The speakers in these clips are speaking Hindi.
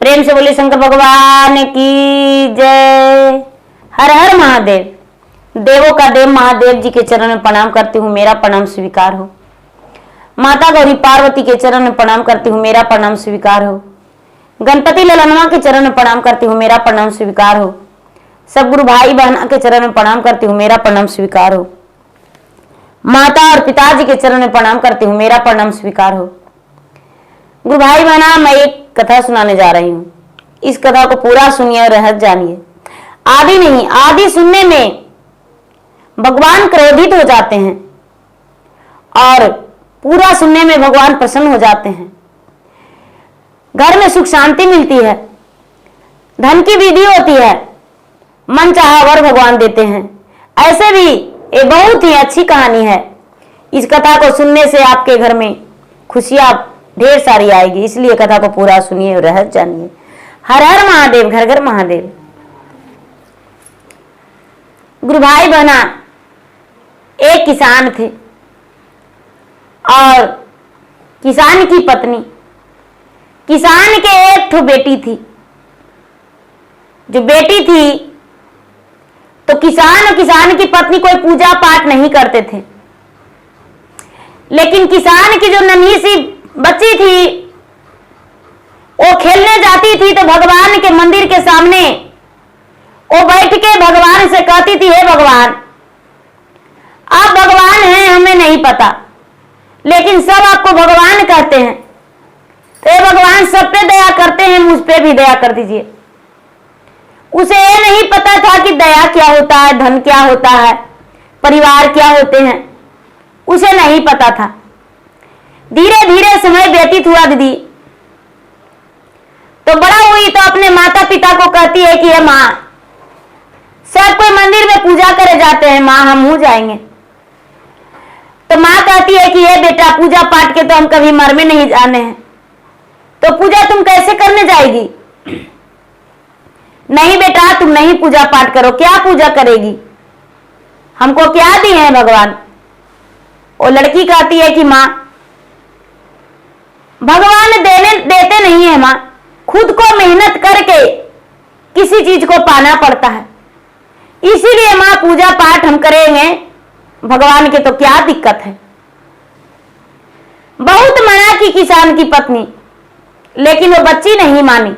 प्रेम से बोले शंकर भगवान की जय। हर हर महादेव। देवों का देव महादेव जी के चरण में प्रणाम करती हूँ, मेरा प्रणाम स्वीकार हो। माता गौरी पार्वती के चरण में प्रणाम करती हूँ, मेरा प्रणाम स्वीकार हो। गणपति ललनवा के चरण में प्रणाम करती हूँ, मेरा प्रणाम स्वीकार हो। सब गुरु भाई बहना के चरण में प्रणाम करती हूँ, मेरा प्रणाम स्वीकार हो। माता और पिताजी के चरण में प्रणाम करती हूँ, मेरा प्रणाम स्वीकार हो। गुरु भाई बहना, मैं एक कथा सुनाने जा रही हूँ। इस कथा को पूरा सुनिए और रहस्य जानिए। आदि नहीं, आदि सुनने में भगवान क्रोधित हो जाते हैं और पूरा सुनने में भगवान प्रसन्न हो जाते हैं। घर में सुख शांति मिलती है, धन की वृद्धि होती है, मन चाहा वर भगवान देते हैं। ऐसे भी ये बहुत ही अच्छी कहानी है। इस कथा को सुनने से आपके घर में खुशियां ढेर सारी आएगी, इसलिए कथा को पूरा सुनिए और रहस्य जानिए। हर हर महादेव, घर घर महादेव। गुरु भाई बहना, एक किसान थे और किसान की पत्नी, किसान के एक ठो बेटी थी। जो बेटी थी तो किसान और किसान की पत्नी कोई पूजा पाठ नहीं करते थे, लेकिन किसान की जो नन्ही सी बच्ची थी वो खेलने जाती थी तो भगवान के मंदिर के सामने वो बैठ के भगवान से कहती थी, हे भगवान, आप भगवान हैं हमें नहीं पता, लेकिन सब आपको भगवान कहते हैं, तो हे भगवान सब पे दया करते हैं, मुझ पे भी दया कर दीजिए। उसे ये नहीं पता था कि दया क्या होता है, धन क्या होता है, परिवार क्या होते हैं, उसे नहीं पता था। धीरे धीरे समय व्यतीत हुआ दीदी, तो बड़ा हुई तो अपने माता पिता को कहती है कि हे माँ, सब कोई मंदिर में पूजा करे जाते हैं, माँ हम हो जाएंगे। तो माँ कहती है कि हे बेटा, पूजा पाठ के तो हम कभी मर में नहीं जाने हैं, तो पूजा तुम कैसे करने जाएगी? नहीं बेटा, तुम नहीं पूजा पाठ करो। क्या पूजा करेगी? हमको क्या दिए हैं भगवान? वो लड़की कहती है कि माँ, भगवान देते नहीं है माँ, खुद को मेहनत करके किसी चीज को पाना पड़ता है, इसीलिए माँ पूजा पाठ हम करेंगे, भगवान के तो क्या दिक्कत है। बहुत मना की किसान की पत्नी, लेकिन वो बच्ची नहीं मानी।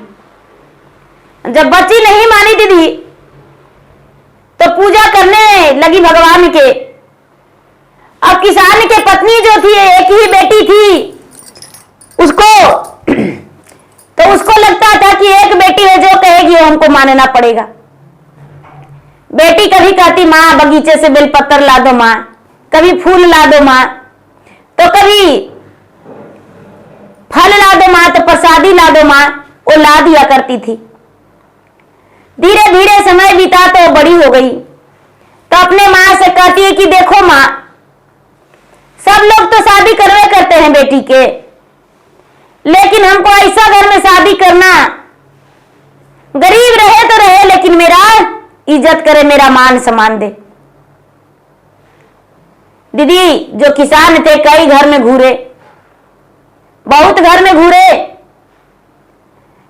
जब बच्ची नहीं मानी दीदी, तो पूजा करने लगी भगवान के। अब किसान के पत्नी जो थी, एक ही बेटी थी उसको, तो उसको लगता था कि एक बेटी है, जो कहेगी वो हमको मानना पड़ेगा। बेटी कभी कहती, माँ बगीचे से बेलपत्र ला दो माँ, कभी फूल ला दो माँ, तो कभी फल ला दो माँ, तो प्रसादी ला दो माँ, वो ला दिया करती थी। धीरे धीरे समय बीता तो बड़ी हो गई, तो अपने माँ से कहती है कि देखो माँ, सब लोग तो शादी करवे करते हैं बेटी के, लेकिन हमको ऐसा घर में शादी करना, गरीब रहे तो रहे, लेकिन मेरा इज्जत करे, मेरा मान सम्मान दे। दीदी, जो किसान थे कई घर में घूरे, बहुत घर में घूरे,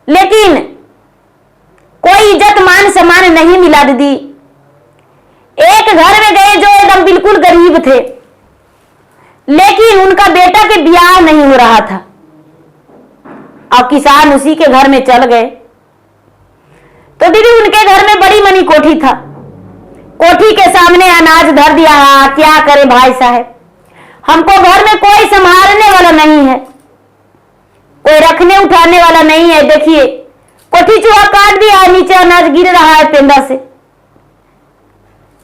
लेकिन कोई इज्जत मान सम्मान नहीं मिला दीदी। एक घर में गए जो एकदम बिल्कुल गरीब थे, लेकिन उनका बेटा के ब्याह नहीं हो रहा था। अब किसान उसी के घर में चल गए, तो दीदी उनके घर में बड़ी मनी कोठी था। कोठी के सामने अनाज धर दिया। क्या करे भाई साहब, हमको घर में कोई संभालने वाला नहीं है, कोई रखने उठाने वाला नहीं है। देखिए कोठी चूहा काट दिया, नीचे अनाज गिर रहा है पेंदा से।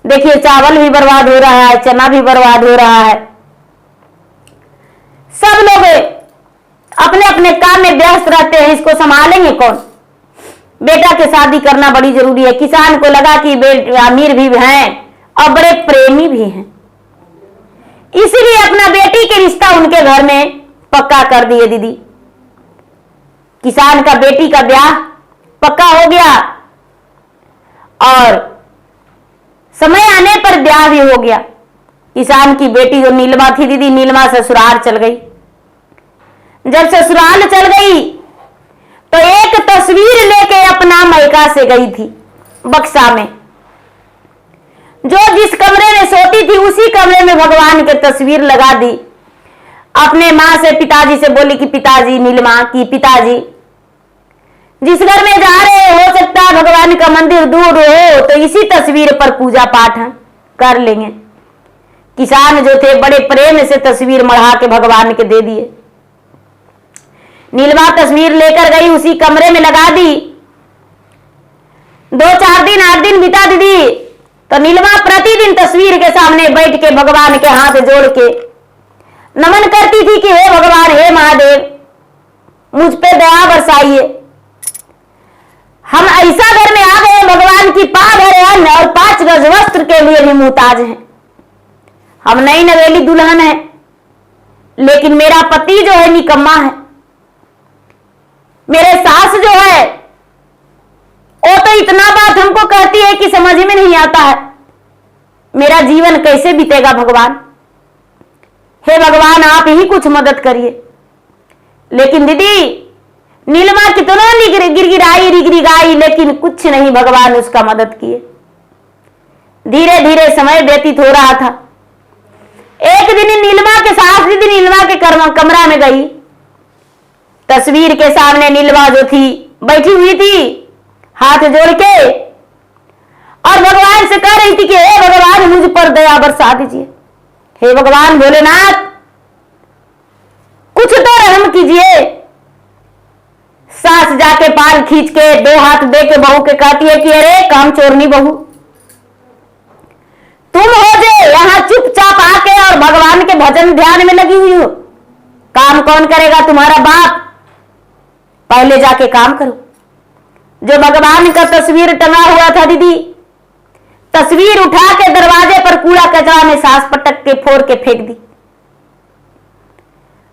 देखिए चावल भी बर्बाद हो रहा है, चना भी बर्बाद हो रहा है। सब लोग अपने अपने काम में व्यस्त रहते हैं, इसको संभालेंगे कौन? बेटा के शादी करना बड़ी जरूरी है। किसान को लगा कि अमीर भी हैं और बड़े प्रेमी भी हैं, इसलिए अपना बेटी के रिश्ता उनके घर में पक्का कर दिए दीदी। किसान का बेटी का ब्याह पक्का हो गया और समय आने पर ब्याह भी हो गया। किसान की बेटी जो नीलमा थी दीदी, नीलमा ससुराल चल गई। जब ससुराल चल गई तो एक तस्वीर मायका से गई थी बक्सा में। जो जिस कमरे में सोती थी उसी कमरे में भगवान की तस्वीर लगा दी। अपने माँ से पिताजी से बोली कि पिताजी, नीलिमा की पिताजी, जिस घर में जा रहे हो सकता है भगवान का मंदिर दूर हो तो इसी तस्वीर पर पूजा पाठ कर लेंगे। किसान जो थे बड़े प्रेम से तस्वीर मढ़ा के भगवान के दे दिए। नीलिमा तस्वीर लेकर गई, उसी कमरे में लगा दी। 2-4 दिन 8 दिन बीता दीदी, तो नीलिमा प्रतिदिन तस्वीर के सामने बैठ के भगवान के हाथ जोड़ के नमन करती थी कि हे भगवान, हे महादेव, मुझ पे दया बरसाइए। हम ऐसा घर में आ गए भगवान की पाव भरे अन्न और 5 गज वस्त्र के लिए भी मुहताज हैं। हम नई नवेली दुल्हन है, लेकिन मेरा पति जो है निकम्मा है। मेरे सास जो है वो तो इतना बात हमको कहती है कि समझ में नहीं आता है मेरा जीवन कैसे बीतेगा भगवान। हे भगवान, आप ही कुछ मदद करिए। लेकिन दीदी, नीलिमा कितना गिड़गिड़ाई रिगरिगाई, लेकिन कुछ नहीं भगवान उसका मदद किए। धीरे धीरे समय व्यतीत हो रहा था। एक दिन नीलिमा के साथ दीदी नीलिमा के कमरा में गई। तस्वीर के सामने नीलिमा जो थी बैठी हुई थी हाथ जोड़ के, और भगवान से कह रही थी कि हे भगवान, मुझ पर दया बरसा दीजिए। हे भगवान भोलेनाथ, कुछ तो रहम कीजिए। सास जाके पाल खींच के 2 हाथ दे के बहू के कहती है कि अरे काम चोरनी बहू, तुम हो जे यहां चुपचाप आके और भगवान के भजन ध्यान में लगी हुई हो। काम कौन करेगा? तुम्हारा बाप। पहले जाके काम करो। जो भगवान का तस्वीर टंगा हुआ था दीदी, तस्वीर उठा के दरवाजे पर कूड़ा कचरा में सास पटक के फोड़ के फेंक दी।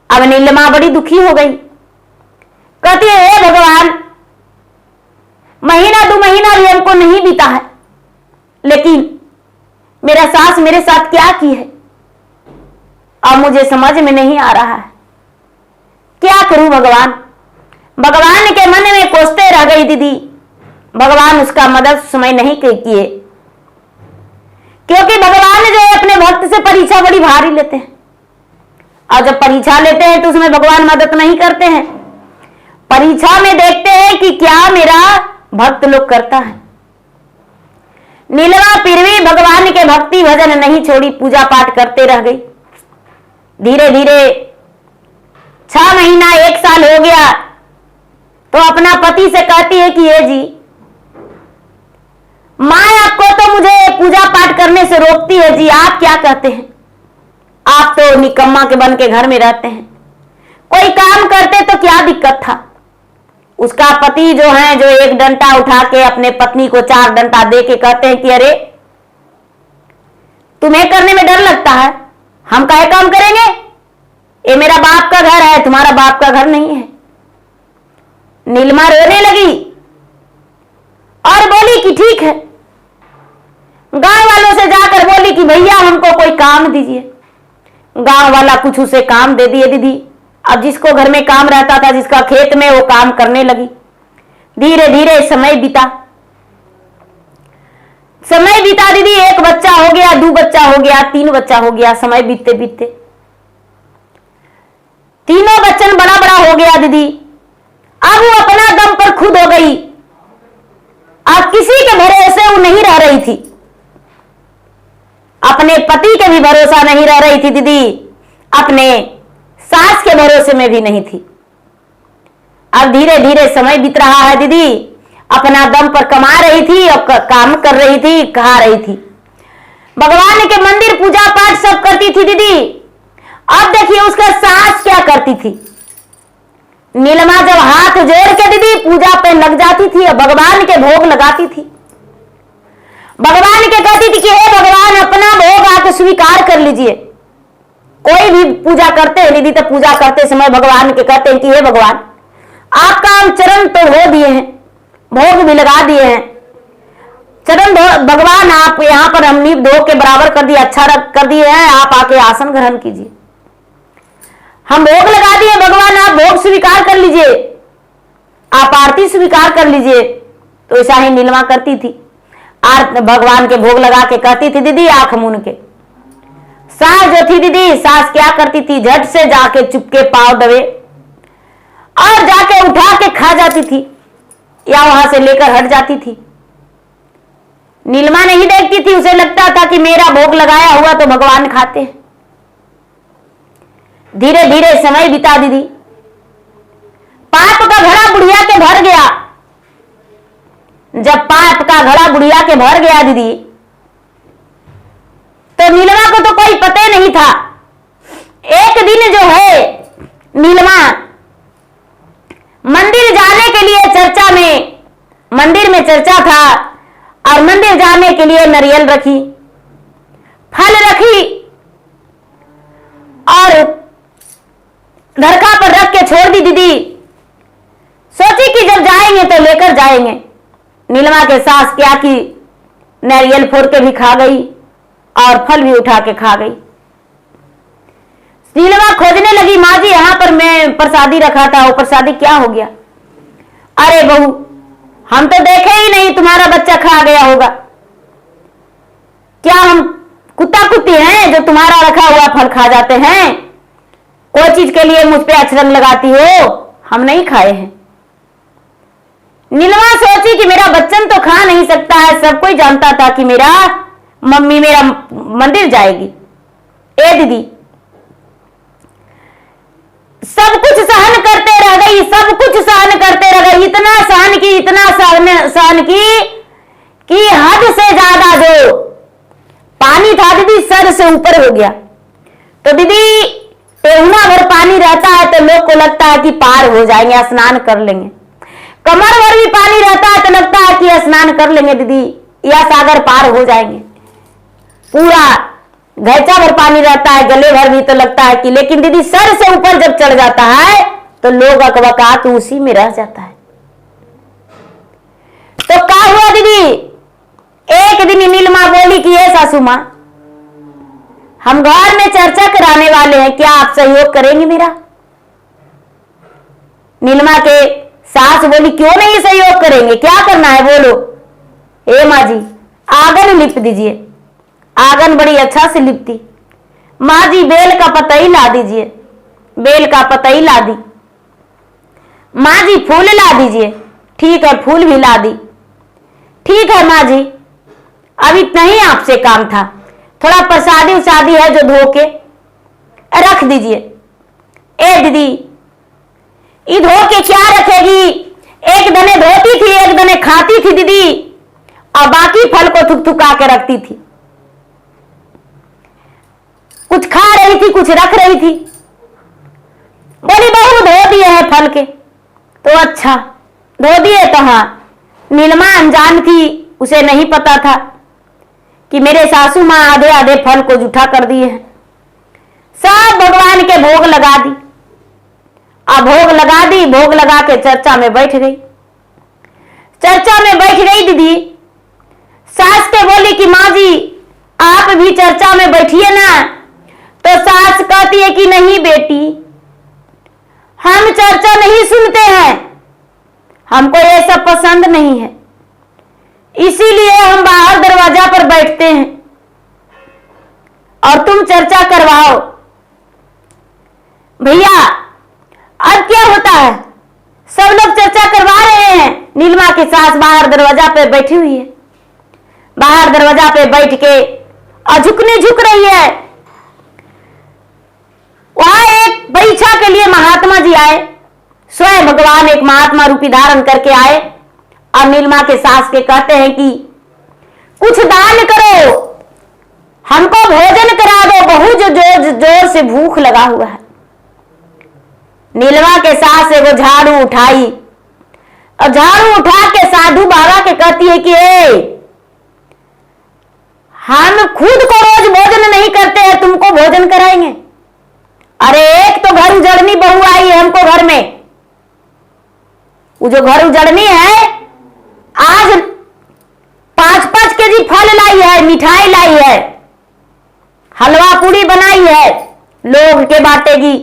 अब नीलिमा बड़ी दुखी हो गई। कहती है हे भगवान, महीना 2 महीना भी हमको नहीं बीता है, लेकिन मेरा सास मेरे साथ क्या की है अब मुझे समझ में नहीं आ रहा है। क्या करूं भगवान? भगवान के मन में कोसते रह गई दीदी। भगवान उसका मदद समय नहीं किए, क्योंकि भगवान जो है अपने भक्त से परीक्षा बड़ी भारी लेते हैं, और जब परीक्षा लेते हैं तो उसमें भगवान मदद नहीं करते हैं। परीक्षा में देखते हैं कि क्या मेरा भक्त लोग करता है। नीलिमा फिर भी भगवान के भक्ति भजन नहीं छोड़ी, पूजा पाठ करते रह गई। धीरे धीरे 6 महीना 1 साल हो गया तो अपना पति से कहती है कि ये जी, माँ आपको तो मुझे पूजा पाठ करने से रोकती है जी, आप क्या कहते हैं? आप तो निकम्मा के बन के घर में रहते हैं, कोई काम करते तो क्या दिक्कत था। उसका पति जो है, जो 1 डंडा उठा के अपने पत्नी को 4 डंडा दे के कहते हैं कि अरे तुम्हें करने में डर लगता है, हम काहे काम करेंगे? ये मेरा बाप का घर है, तुम्हारा बाप का घर नहीं है। नीलिमा रोने लगी और बोली कि ठीक है। गांव वालों से जाकर बोली कि भैया हमको कोई काम दीजिए। गांव वाला कुछ उसे काम दे दिए दीदी। अब जिसको घर में काम रहता था, जिसका खेत में, वो काम करने लगी। धीरे धीरे समय बीता दीदी। 1 बच्चा हो गया, 2 बच्चा हो गया, 3 बच्चा हो गया। समय बीतते बीतते तीनों बच्चन बड़ा बड़ा हो गया दीदी। अब वो अपना दम पर खुद हो गई। अब किसी के भरोसे वो नहीं रह रही थी, अपने पति के भी भरोसा नहीं रह रही थी दीदी, अपने सास के भरोसे में भी नहीं थी। अब धीरे धीरे समय बीत रहा है दीदी। अपना दम पर कमा रही थी और काम कर रही थी, खा रही थी। भगवान के मंदिर पूजा पाठ सब करती थी दीदी। अब देखिए उसका सास क्या करती थी। नीलिमा जब हाथ जोड़ के दीदी पूजा पे लग जाती थी और भगवान के भोग लगाती थी। भगवान के कहती थी कि हे भगवान, अपना भोग आके स्वीकार कर लीजिए। कोई भी पूजा करते हैं दीदी, तो पूजा करते समय भगवान के कहते हैं कि हे भगवान, आपका हम चरण तो धो दिए हैं, भोग भी लगा दिए हैं, चरण भगवान आप यहाँ पर हम नींव धो के बराबर कर दिए, अच्छा कर दिए हैं, आप आके आसन ग्रहण कीजिए। हम भोग लगा दिए भगवान, आप भोग स्वीकार कर लीजिए, आप आरती स्वीकार कर लीजिए। तो ऐसा ही नीलमा करती थी। भगवान के भोग लगा के कहती थी दीदी आंख मूंद के। सास जो थी दीदी, सास क्या करती थी, झट से जाके चुपके पांव दबे और जाके उठा के खा जाती थी या वहां से लेकर हट जाती थी। नीलमा नहीं देखती थी, उसे लगता था कि मेरा भोग लगाया हुआ तो भगवान खाते हैं। धीरे धीरे समय बीता दीदी। पाप का घड़ा बुढ़िया के भर गया। जब पाप का घड़ा बुढ़िया के भर गया दीदी, तो नीलमा को तो कोई पता ही नहीं था। एक दिन जो है नीलमा मंदिर जाने के लिए चर्चा में, मंदिर में चर्चा था और मंदिर जाने के लिए नारियल रखी, फल रखी और धरका पर रख के छोड़ दी दीदी। सोची कि जब जाएंगे तो लेकर जाएंगे। नीलमा के सास क्या की, नारियल फोड़ के भी खा गई और फल भी उठा के खा गई। नीलमा खोजने लगी, माँ जी यहाँ पर मैं प्रसादी रखा था, वो प्रसादी क्या हो गया? अरे बहू हम तो देखे ही नहीं, तुम्हारा बच्चा खा गया होगा। क्या हम कुत्ता कुत्ती हैं जो तुम्हारा रखा हुआ फल खा जाते हैं? कोई चीज के लिए मुझ पे अचरंग लगाती हो? हम नहीं खाए हैं। नीलमा सोची कि मेरा बच्चन तो खा नहीं सकता है, सब कोई जानता था कि मेरा मम्मी मेरा मंदिर जाएगी। ए दीदी सब कुछ सहन करते रह गई, सब कुछ सहन करते रह गई, इतना सहन की, इतना सहन की कि हद से ज्यादा जो पानी था दीदी सर से ऊपर हो गया। तो दीदी टेहुना भर पानी रहता है तो लोग को लगता है कि पार हो जाएंगे, स्नान कर लेंगे। कमर भर भी पानी रहता है तो लगता है कि स्नान कर लेंगे दीदी या सागर पार हो जाएंगे। पूरा घैचा भर पानी रहता है, गले भर भी तो लगता है कि, लेकिन दीदी सर से ऊपर जब चढ़ जाता है तो लोग अकबका तो उसी में रह जाता है। तो क्या हुआ दीदी, एक दिन नीलमा बोली कि ये सासू मां हम घर में चर्चा कराने वाले हैं, क्या आप सहयोग करेंगे मेरा? नीलमा के सास बोली क्यों नहीं सहयोग करेंगे, क्या करना है बोलो। ए माँ जी आंगन लिप दीजिए। आंगन बड़ी अच्छा से लिपती। माँ जी बेल का पतई ला दीजिए। बेल का पतई ला दी। माँ जी फूल ला दीजिए। ठीक है फूल भी ला दी। ठीक है माँ जी, अब इतना ही आपसे काम था, थोड़ा प्रसादी उसादी है जो धो के रख दीजिए। ए दीदी ये धो के क्या रखेगी, एक दने धोती थी एक दने खाती थी दीदी और बाकी फल को थुकथुका के रखती थी। कुछ खा रही थी कुछ रख रही थी। बोली बहू धो दिए हैं फल के, तो अच्छा धो दिए तो हाँ। नीलमा अनजान थी, उसे नहीं पता था कि मेरे सासू माँ आधे आधे फल को जूठा कर दिए हैं। सब भगवान के भोग लगा दी। अब भोग लगा दी, भोग लगा के चर्चा में बैठ गई। चर्चा में बैठ गई दीदी, सास के बोली कि माँ जी आप भी चर्चा में बैठिए ना। तो सास कहती है कि नहीं बेटी हम चर्चा नहीं सुनते हैं, हमको ये सब पसंद नहीं है, इसीलिए हम बाहर दरवाजा पर बैठते हैं और तुम चर्चा करवाओ। भैया अब क्या होता है, सब लोग चर्चा करवा रहे हैं। नीलमा की सास बाहर दरवाजा पे बैठी हुई है। बाहर दरवाजा पे बैठ के और झुक रही है। वहां एक परीक्षा के लिए महात्मा जी आए, स्वयं भगवान एक महात्मा रूपी धारण करके आए और नीलमा के सास के कहते हैं कि कुछ दान करो, हमको भोजन करा दो, बहुत जोर से भूख लगा हुआ है। नीलमा के सास एगो झाड़ू उठाई और झाड़ू उठा के साधु बाबा के कहती है कि हम खुद को रोज भोजन नहीं करते हैं, तुमको भोजन कराएंगे। अरे एक तो घर उजड़नी बहू आई है हमको घर में, वो जो घर उजड़नी है आज 5-5 केजी फल लाई है, मिठाई लाई है, हलवा पूड़ी बनाई है, लोग के बांटेगी।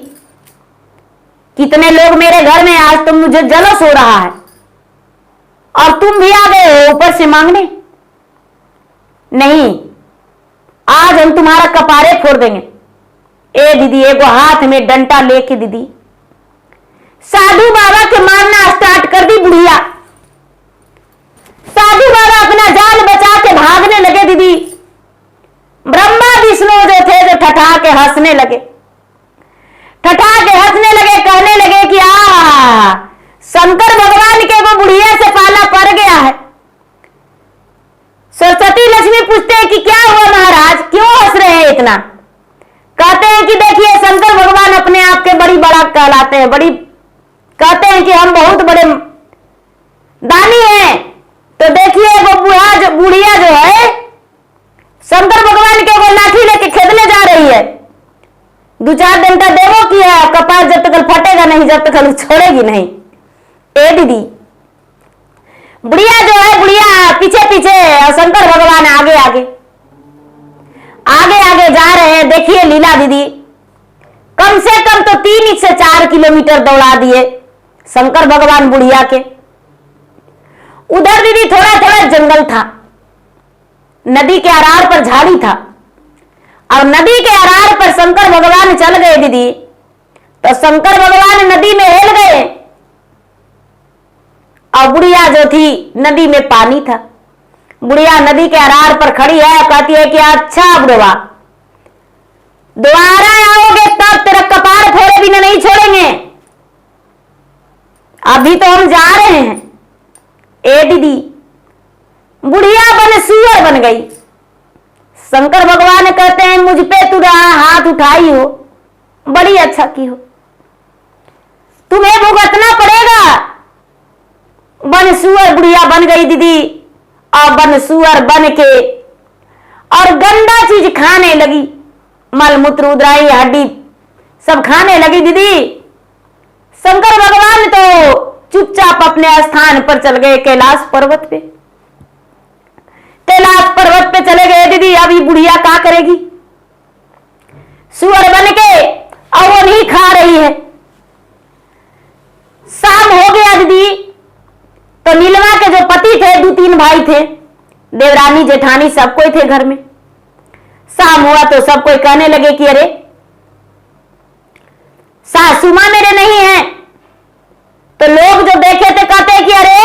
कितने लोग मेरे घर में, आज तो मुझे जलस हो रहा है। और तुम भी आ गए हो ऊपर से मांगने। नहीं, आज हम तुम्हारा कपारे फोड़ देंगे। ए दीदी, एगो हाथ में डंडा लेके दीदी साधु बाबा के मारना स्टार्ट कर दी बुढ़िया। साधु बाबा अपना जान बचा के भागने लगे दीदी। ब्रह्मा विष्णु जो थे जो ठठा के हंसने लगे, कहने लगे कि शंकर भगवान के वो बुढ़िया से पाला पड़ गया है। सरस्वती लक्ष्मी पूछते हैं कि क्या हुआ महाराज, क्यों हंस रहे हैं इतना? कहते हैं कि देखिए शंकर भगवान अपने आप के बड़ी बड़ा कहलाते हैं, कहते हैं कि हम बहुत बड़े दानी हैं। तो देखिए वो बुढ़िया जो है शंकर भगवान के वो लाठी लेके खेदने जा रही है। 2-4 डंडा देवो की है, कपार जब तक फटेगा नहीं, जब तक छोड़ेगी नहीं। ए दीदी, बुढ़िया जो है बुढ़िया पीछे पीछे और शंकर भगवान आगे आगे जा रहे हैं। देखिए लीला दीदी, कम से कम तो 3 से 4 किलोमीटर दौड़ा दिए शंकर भगवान बुढ़िया के। उधर दीदी थोड़ा थोड़ा जंगल था, नदी के अरार पर झाड़ी था, और नदी के अरार पर शंकर भगवान चल गए दीदी। तो शंकर भगवान नदी में हेल गए और बुढ़िया जो थी नदी में पानी था। बुढ़िया नदी के अरार पर खड़ी है, कहती है कि अच्छा बुढ़वा, दोबारा आओगे तब तेरा कपार फोड़े बिना नहीं छोड़ेंगे, अभी तो हम जा रहे हैं। ए दीदी, बुढ़िया बन सुअर बन गई। शंकर भगवान कहते हैं मुझ पे तू हाथ उठाई हो, बड़ी अच्छा की हो, तुम्हें भुगतना पड़ेगा। बन सुअर बुढ़िया बन गई दीदी, और बन सुअर बन के और गंदा चीज खाने लगी, मलमूत्र उदराई हड्डी सब खाने लगी दीदी। शंकर भगवान तो चुपचाप अपने स्थान पर चल गए, कैलाश पर्वत पे। कैलाश पर्वत पे चले गए दीदी। अभी बुढ़िया क्या करेगी? सुअर बन के और वो नहीं खा रही है। शाम हो गया दीदी, तो नीलमा के जो पति थे, 2-3 भाई थे, देवरानी जेठानी सब कोई थे घर में। शाम हुआ तो सब कोई कहने लगे कि अरे सासू मां मेरे नहीं है। तो लोग जो देखे थे कहते कि अरे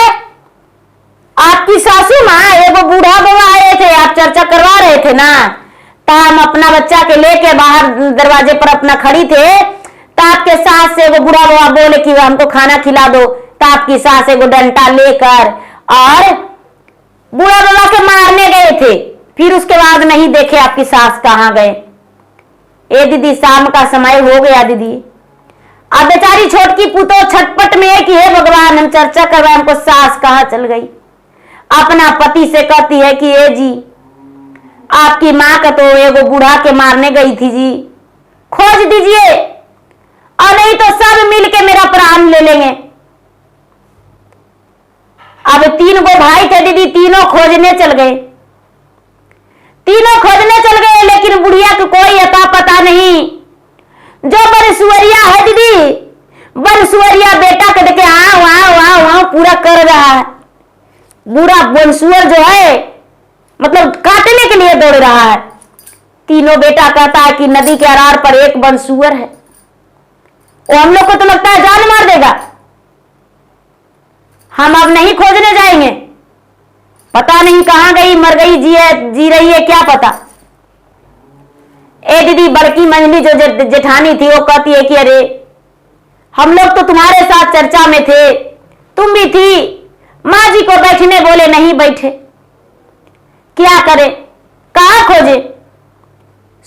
आपकी सासू मां, एगो बूढ़ा बाबा आए थे, आप चर्चा करवा रहे थे ना, तो हम अपना बच्चा के लेके बाहर दरवाजे पर अपना खड़ी थे, तो आपके सास से एगो बूढ़ा बाबा बोले कि हमको खाना खिला दो, तो आपकी सास एगो डंडा लेकर और बूढ़ा बाबा के मारने गए थे। फिर उसके बाद नहीं देखे आपकी सास कहां गए। ए दीदी, शाम का समय हो गया दीदी। अब बेचारी छोटकी पुतो छटपट में है कि हे भगवान, हम चर्चा कर रहे हैं, हमको सास कहां चल गई। अपना पति से कहती है कि ए जी, आपकी मां का तो एगो बूढ़ा के मारने गई थी जी, खोज दीजिए, और नहीं तो सब मिलके मेरा प्राण ले लेंगे। अब 3 गो भाई थे दीदी, तीनों खोजने चल गए। लेकिन बुढ़िया को कोई अता पता नहीं। जो बनसुवरिया है दीदी, बनसुवरिया बेटा के देखे हाँ पूरा कर रहा है। बुरा बनसुअर जो है मतलब काटने के लिए दौड़ रहा है। तीनों बेटा कहता है कि नदी के अरार पर एक बनसुअर है, वो हम लोग को तो लगता है जान मार देगा, हम अब नहीं खोजने जाएंगे। पता नहीं कहां गई, मर गई, जी रही है, क्या पता। ए दीदी, बड़की मंजली जो जेठानी थी, वो कहती है कि अरे हम लोग तो तुम्हारे साथ चर्चा में थे, तुम भी थी, माँ जी को बैठने बोले नहीं बैठे, क्या करे, कहां खोजे।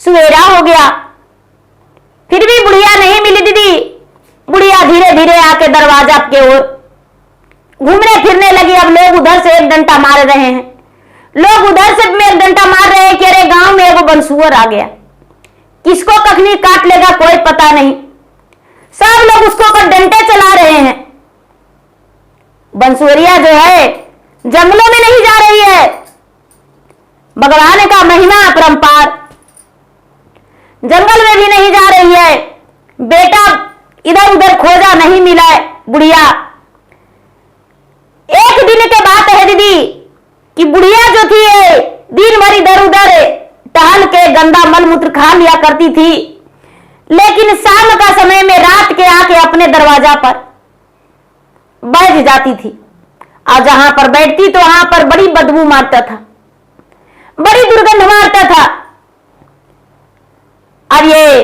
सवेरा हो गया, फिर भी बुढ़िया नहीं मिली दीदी। बुढ़िया धीरे धीरे आके दरवाजा के ओर घूमने फिरने लगी। अब लोग उधर से एक डंडा मार रहे हैं, लोग उधर से एक डंडा मार रहे हैं कि अरे गांव में एगो बनसुअर आ गया, किसको कखनी काट लेगा कोई पता नहीं। सब लोग उसको पर डंडे चला रहे हैं। बनसुअरिया जो है जंगलों में नहीं जा रही है, भगवान का महिमा अपरंपार, जंगल में भी नहीं जा रही है। बेटा इधर उधर खोजा, नहीं मिला है। बुढ़िया एक दिन के बाद बुढ़िया जो थी ये दिन भर इधर उधर टहल के गंदा मलमूत्र खा लिया करती थी, लेकिन शाम का समय में रात के आके अपने दरवाजा पर बैठ जाती थी और जहां पर बैठती तो वहां पर बड़ी बदबू मारता था, बड़ी दुर्गंध मारता था। अब ये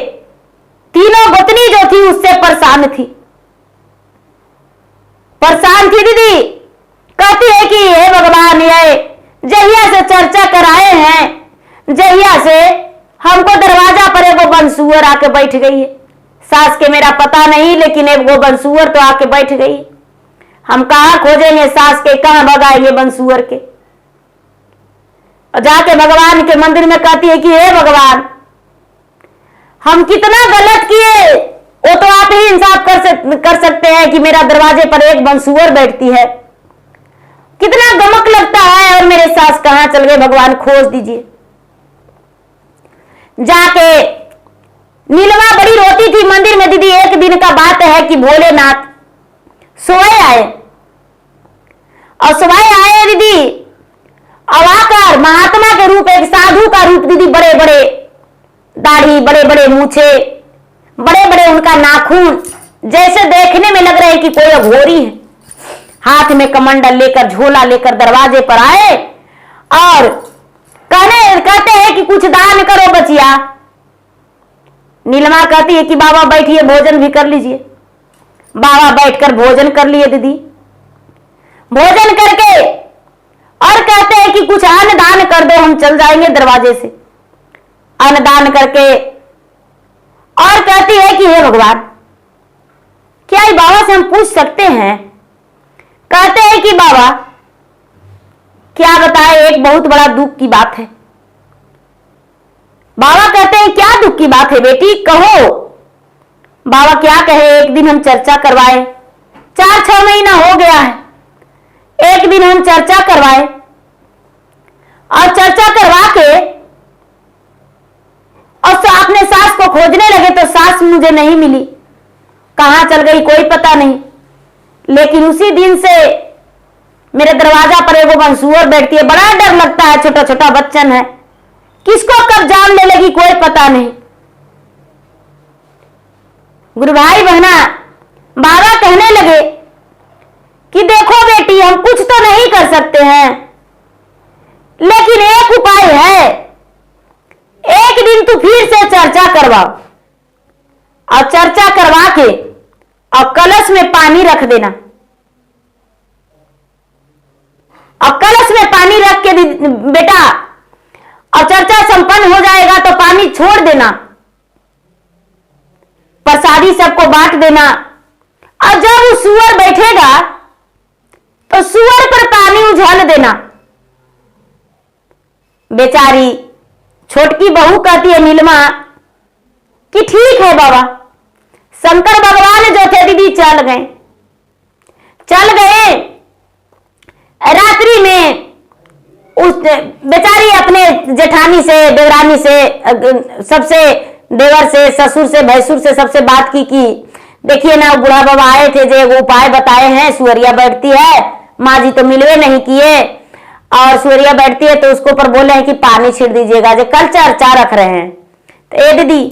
तीनों गोतनी जो थी उससे परेशान थी, दीदी। कहती है कि हे भगवान, ये जहिया से चर्चा कराए हैं, जहिया से हमको दरवाजा पर एगो बंसुअर आके बैठ गई है। सास के मेरा पता नहीं, लेकिन एगो बंसुअर तो आके बैठ गई। हम कहां खोजेंगे सास के, कहां भगाएंगे बंसुअर के। और जाके भगवान के मंदिर में कहती है कि हे भगवान, हम कितना गलत किए, वो तो आप ही इंसाफ कर सकते हैं कि मेरा दरवाजे पर एक बंसुअर बैठती है। कितना गमक लगता है, और मेरे सास कहां चल गए, भगवान खोज दीजिए। जाके नीलमा बड़ी रोती थी मंदिर में। दीदी, एक दिन का बात है कि भोलेनाथ सुबह आए, और सुबह आए दीदी, और आकर महात्मा के रूप, एक साधु का रूप दीदी, बड़े बड़े दाढ़ी, बड़े बड़े मूछे, बड़े बड़े उनका नाखून, जैसे देखने में लग रहे हैं कि कोई अघोरी है। हाथ में कमंडल लेकर, झोला लेकर दरवाजे पर आए और कहते हैं कि कुछ दान करो बचिया। नीलमा कहती है कि बाबा बैठिए, भोजन भी कर लीजिए। बाबा बैठकर भोजन कर लिए दीदी। भोजन करके और कहते हैं कि कुछ अन्न दान कर दो, हम चल जाएंगे दरवाजे से। अन्न दान करके और कहती है कि हे भगवान, क्या ये बाबा से हम पूछ सकते हैं? कहते हैं कि बाबा क्या बताए, एक बहुत बड़ा दुख की बात है। बाबा कहते हैं क्या दुख की बात है बेटी, कहो। बाबा क्या कहे, एक दिन हम चर्चा करवाए, 4-6 महीना हो गया है, एक दिन हम चर्चा करवाए, और चर्चा करवा के और अपने सास को खोजने लगे तो सास मुझे नहीं मिली, कहां चल गई कोई पता नहीं। लेकिन उसी दिन से मेरे दरवाजा पर एगो बंसुअर बैठती है। बड़ा डर लगता है, छोटा छोटा बच्चन है, किसको कब जान ले लेगी कोई पता नहीं। गुरु भाई बहना, बाबा कहने लगे कि देखो बेटी, हम कुछ तो नहीं कर सकते हैं, लेकिन एक उपाय है। एक दिन तू फिर से चर्चा करवाओ, और चर्चा करवा के और कलश में पानी रख देना, और कलश में पानी रख के बेटा, और चर्चा संपन्न हो जाएगा तो पानी छोड़ देना, प्रसादी सबको बांट देना। और जब वो सुअर बैठेगा तो सुअर पर पानी उझाल देना। बेचारी छोटकी बहू कहती है नीलमा कि ठीक है बाबा। शंकर भगवान जो थे दीदी चल गए। रात्रि में उस बेचारी अपने जेठानी से, देवरानी से, सबसे, देवर से, ससुर से, भैंसुर से, सबसे बात की कि देखिए ना, बूढ़ा बाबा आए थे, जो वो उपाय बताए हैं, सुअरिया बैठती है, माँ जी तो मिलवे नहीं किए, और सुअरिया बैठती है तो उसको ऊपर बोले हैं कि पानी छिड़ दीजिएगा, जो कल चर्चा रख रहे हैं। तो ए दीदी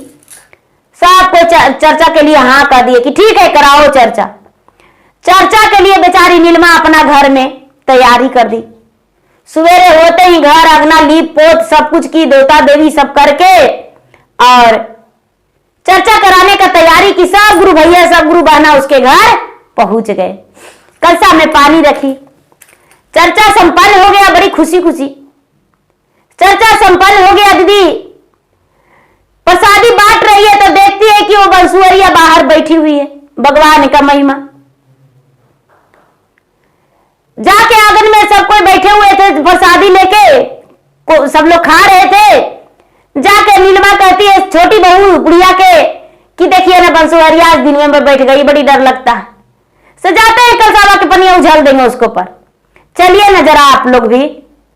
सबको चर्चा के लिए हाँ कह दिए कि ठीक है कराओ चर्चा। चर्चा के लिए बेचारी नीलमा अपना घर में तैयारी कर दी। सवेरे होते ही घर अगना लीप पोत सब कुछ की, देवता देवी सब करके और चर्चा कराने का तैयारी की। सब गुरु भैया, सब गुरु बहना उसके घर पहुंच गए। कलसा में पानी रखी, चर्चा संपन्न हो गया। बड़ी खुशी खुशी चर्चा संपन्न हो गया। दीदी प्रसादी बांट रही है तो देखती है कि वो बंसुअरिया बाहर बैठी हुई है। भगवान का महिमा। जाके आंगन में सब कोई बैठे हुए थे, प्रसादी लेके सब लोग खा रहे थे। जाके नीलमा कहती है छोटी बहू बुढ़िया के कि देखिए ना बंसुअरिया आज दिन में बैठ गई, बड़ी डर लगता है। सजाते हैं कल सावा के पनिया उछाल देंगे उसको पर। चलिए ना जरा आप लोग भी,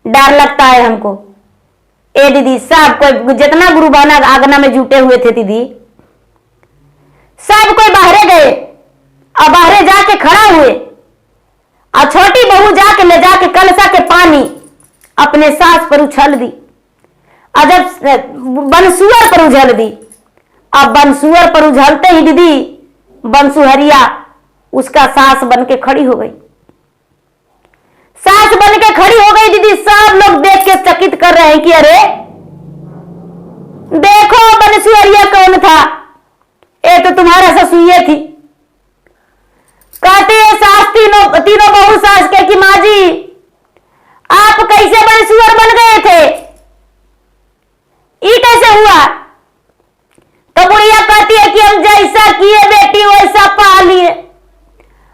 डर लगता है हमको। ए दीदी सब कोई जितना गुरु बहना आगना में जुटे हुए थे दीदी, सब कोई बाहरे गए और बाहरे जाके खड़ा हुए, और छोटी बहू जाके ले जाके कलसा के पानी और अपने सास पर उछल दी, अजब बनसुअर पर उछल दी। अब बनसुअर पर उछलते ही दीदी बनसुहरिया उसका सास बन के खड़ी हो गई। सास बन के खड़ी हो गई दीदी। सब लोग देख के चकित कर रहे हैं कि अरे देखो बनसुहरिया कौन था, ये तो तुम्हारा ससुइये थी। कहती है सास तीनों बहू सास के कि माँ जी आप कैसे बनसुअर बन गए थे, ये कैसे हुआ? तो बुढ़िया कहती है कि हम जैसा किए बेटी वैसा पा लिए।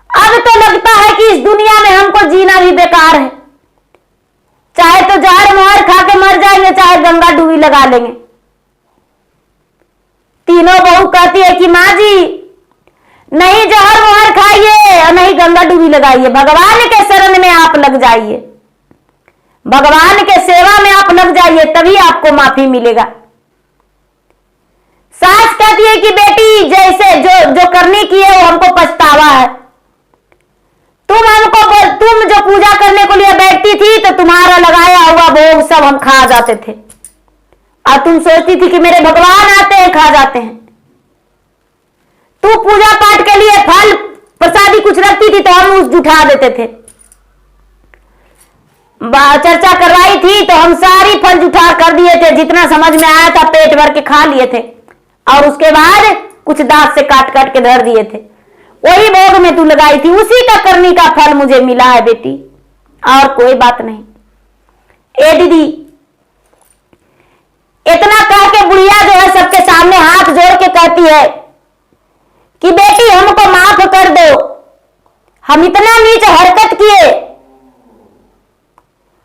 अब तो लगता है कि इस दुनिया में हमको जीना भी बेकार है, चाहे तो जहर मोहर खा के मर जाएंगे, चाहे गंगा डूबी लगा लेंगे। तीनों बहू कहती है कि माँ जी नहीं जहर मोहर खाइए और नहीं गंगा डूबी लगाइए, भगवान के शरण में आप लग जाइए, भगवान के सेवा में आप लग जाइए, तभी आपको माफी मिलेगा। सास कहती है कि बेटी जैसे जो करने की है वो हमको पछतावा है। तुम जो पूजा करने को लिए बैठती थी तो तुम्हारा लगाया हुआ भोग सब हम खा जाते थे, और तुम सोचती थी कि मेरे भगवान आते हैं खा जाते हैं। तू पूजा पाठ के लिए फल प्रसादी कुछ रखती थी तो हम उस उठा देते थे। चर्चा करवाई थी तो हम सारी फल उठा कर दिए थे, जितना समझ में आया था पेट भर के खा लिए थे, और उसके बाद कुछ दांत से काट काट के धर दिए थे। वही भोग में तू लगाई थी, उसी का करने का फल मुझे मिला है बेटी, और कोई बात नहीं। ए दीदी इतना कह के बुढ़िया जो है सबके सामने हाथ जोड़ के कहती है कि बेटी हमको माफ कर दो, हम इतना नीच हरकत किए,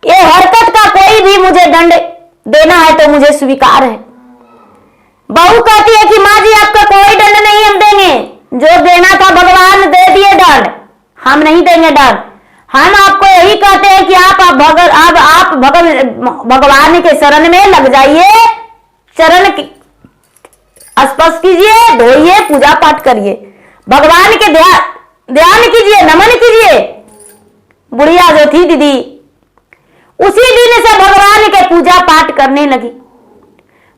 ये हरकत का कोई भी मुझे दंड देना है तो मुझे स्वीकार है। बहू कहती है कि माँ जी आपका कोई दंड नहीं हम देंगे, जो देना था भगवान दे दिए दंड, हम नहीं देंगे दंड। हम आपको यही कहते हैं कि आप भगवान के शरण में लग जाइए, चरण स्पर्श कीजिए, धोइए, पूजा पाठ करिए, भगवान के ध्यान कीजिए, नमन कीजिए। बुढ़िया जो थी दीदी उसी दिन से भगवान के पूजा पाठ करने लगी,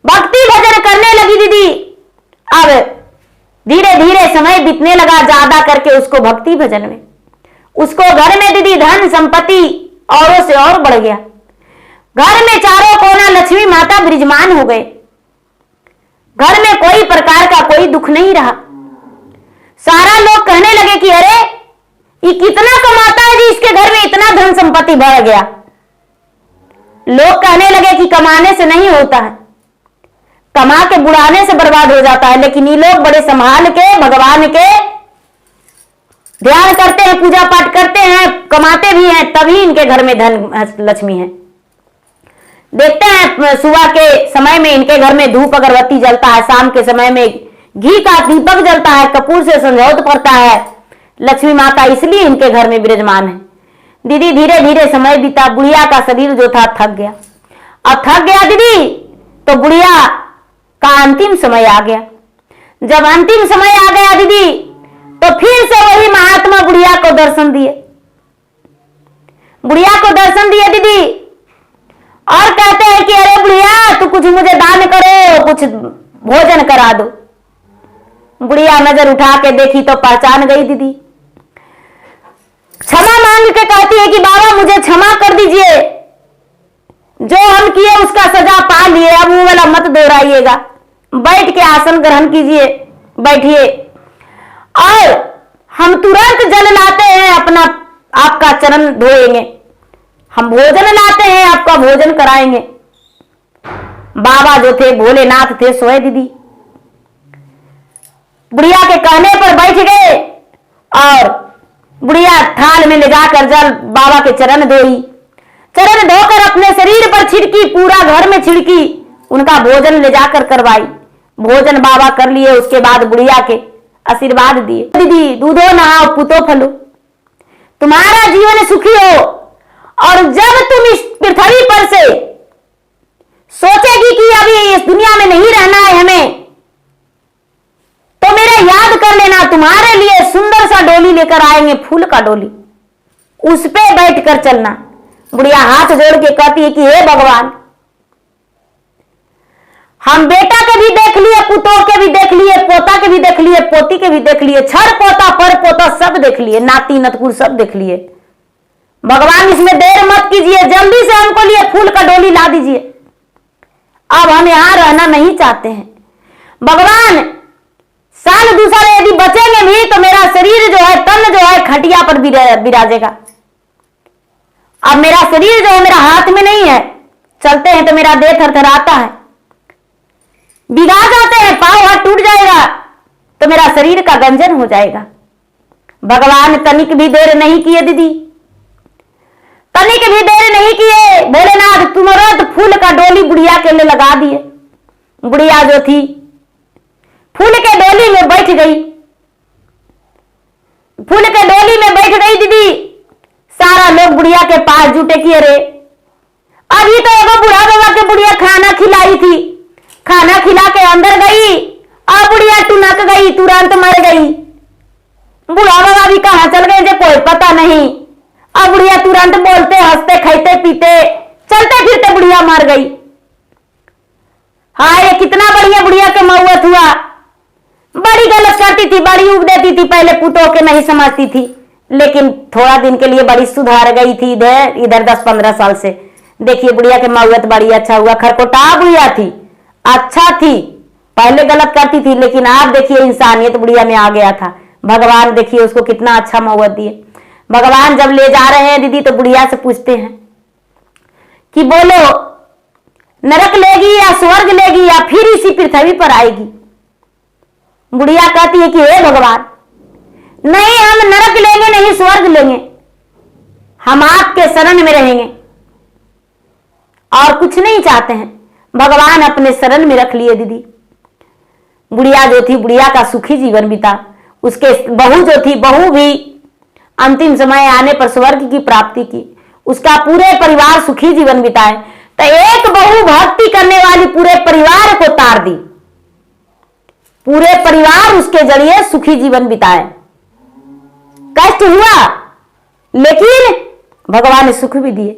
भक्ति भजन करने लगी दीदी। अब धीरे धीरे समय बीतने लगा, ज्यादा करके उसको भक्ति भजन में, उसको घर में दीदी धन संपत्ति औरों से और बढ़ गया। घर में चारों कोना लक्ष्मी माता विराजमान हो गए, घर में कोई प्रकार का कोई दुख नहीं रहा। सारा लोग कहने लगे कि अरे ये कितना कमाता है जी, इसके घर में इतना धन संपत्ति बढ़ गया। लोग कहने लगे कि कमाने से नहीं होता है, कमा के बुढ़ाने से बर्बाद हो जाता है। लेकिन ये लोग बड़े संभाल के भगवान के ध्यान करते हैं, पूजा पाठ करते हैं, कमाते भी हैं, तभी इनके घर में धन लक्ष्मी है। देखते हैं सुबह के समय में इनके घर में धूप अगरबत्ती जलता है, शाम के समय में घी का दीपक जलता है, कपूर से संझौत पड़ता है। लक्ष्मी माता इसलिए इनके घर में विराजमान है। दीदी धीरे धीरे समय बीता, बुढ़िया का शरीर जो था थक गया। अब थक गया दीदी तो बुढ़िया का अंतिम समय आ गया। जब अंतिम समय आ गया दीदी तो फिर से वही महात्मा बुढ़िया को दर्शन दिए, बुढ़िया को दर्शन दिए दीदी, और कहते हैं कि अरे बुढ़िया तू कुछ मुझे दान करो, कुछ भोजन करा दो। बुढ़िया नजर उठा के देखी तो पहचान गई दीदी। क्षमा मांग के कहती है कि बाबा मुझे क्षमा कर दीजिए, जो हम किए उसका सजा पा लिए, अब वो वाला मत दोहराइएगा। बैठ के आसन ग्रहण कीजिए, बैठिए, और हम तुरंत जल लाते हैं, अपना आपका चरण धोएंगे, हम भोजन लाते हैं, आपका भोजन कराएंगे। बाबा जो थे भोलेनाथ थे, सोए दीदी बुढ़िया के कहने पर बैठ गए, और बुढ़िया थाल में ले जाकर जल बाबा के चरण धोई, चरण धोकर अपने शरीर पर छिड़की, पूरा घर में छिड़की, उनका भोजन ले जाकर करवाई। भोजन बाबा कर लिए, उसके बाद बुढ़िया के आशीर्वाद दिए, दीदी दूधो नहाओ पुतो फलो, तुम्हारा जीवन सुखी हो। और जब तुम इस पृथ्वी पर से सोचेगी कि अभी इस दुनिया में नहीं रहना है हमें, तो मेरा याद कर लेना, तुम्हारे लिए सुंदर सा डोली लेकर आएंगे, फूल का डोली, उस पे बैठ कर चलना। बुढ़िया हाथ जोड़ के कहती है कि हे भगवान, हम बेटा के भी देख लिए, पुतोह के भी देख लिए, पोता के भी देख लिए, पोती के भी देख लिए, छर पोता पर पोता सब देख लिए, नाती नतकुल सब देख लिए। भगवान इसमें देर मत कीजिए, जल्दी से हमको लिए फूल का डोली ला दीजिए। अब हम यहां रहना नहीं चाहते हैं भगवान। साल दूसरा यदि बचेंगे भी तो मेरा शरीर जो है, तन जो है खटिया पर विराजेगा। अब मेरा शरीर जो है मेरा हाथ में नहीं है, चलते हैं तो मेरा देह थरथराता है, बिगा जाते हैं, पांव हाथ टूट जाएगा तो मेरा शरीर का गंजन हो जाएगा। भगवान तनिक भी देर नहीं किए दीदी, तनिक भी देर नहीं किए। भोलेनाथ तुरंत फूल का डोली बुढ़िया के लिए लगा दिए। बुढ़िया जो थी फूल के डोली में बैठ गई, फूल के डोली में बैठ गई दीदी। सारा लोग बुढ़िया के पास जुटे कि अरे अभी तो एगो बुढ़ा बाबा के बुढ़िया खाना खिलाई थी, खाना खिला के अंदर गई और बुढ़िया टुनक गई, तुरंत मर गई। बुढ़ा बाबा भी कहां चल गए जो कोई पता नहीं। अब बुढ़िया तुरंत बोलते हंसते खाते पीते चलते फिरते बुढ़िया मर गई। हाँ, ये कितना बढ़िया बुढ़िया के मौत हुआ। बड़ी गलत करती थी, बड़ी उब देती थी, पहले पुतों के नहीं समझती थी, लेकिन थोड़ा दिन के लिए बड़ी सुधार गई थी। इधर 10-15 साल से देखिए बुढ़िया के मौत बड़ी अच्छा हुआ। खरकोटा बुढ़िया थी, अच्छा थी, पहले गलत करती थी, लेकिन आप देखिए इंसानियत बुढ़िया में आ गया था। भगवान देखिए उसको कितना अच्छा मौत दिए। भगवान जब ले जा रहे हैं दीदी तो बुढ़िया से पूछते हैं कि बोलो नरक लेगी या स्वर्ग लेगी या फिर इसी पृथ्वी पर आएगी। बुढ़िया कहती है कि हे भगवान, नहीं हम नरक लेंगे नहीं स्वर्ग लेंगे, हम आपके शरण में रहेंगे और कुछ नहीं चाहते हैं। भगवान अपने शरण में रख लिए दीदी। बुढ़िया जो थी, बुढ़िया का सुखी जीवन बीता। उसके बहू जो थी, बहू भी अंतिम समय आने पर स्वर्ग की प्राप्ति की। उसका पूरे परिवार सुखी जीवन बिताए। तो एक बहू भक्ति करने वाली पूरे परिवार को तार दी, पूरे परिवार उसके जरिए सुखी जीवन बिताए। कष्ट हुआ लेकिन भगवान ने सुख भी दिए।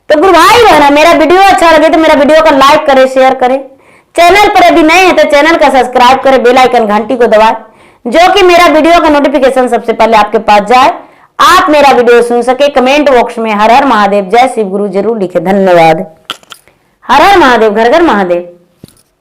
तो गुरु भाई बहना, मेरा वीडियो अच्छा लगे तो मेरा वीडियो को लाइक करें, शेयर करें। चैनल पर यदि नए हैं तो चैनल का सब्सक्राइब करें, बेल आइकन घंटी को दबाएं, जो कि मेरा वीडियो का नोटिफिकेशन सबसे पहले आपके पास जाए, आप मेरा वीडियो सुन सके। कमेंट बॉक्स में हर हर महादेव, जय शिव गुरु जरूर लिखे। धन्यवाद। हर हर महादेव, घर घर महादेव।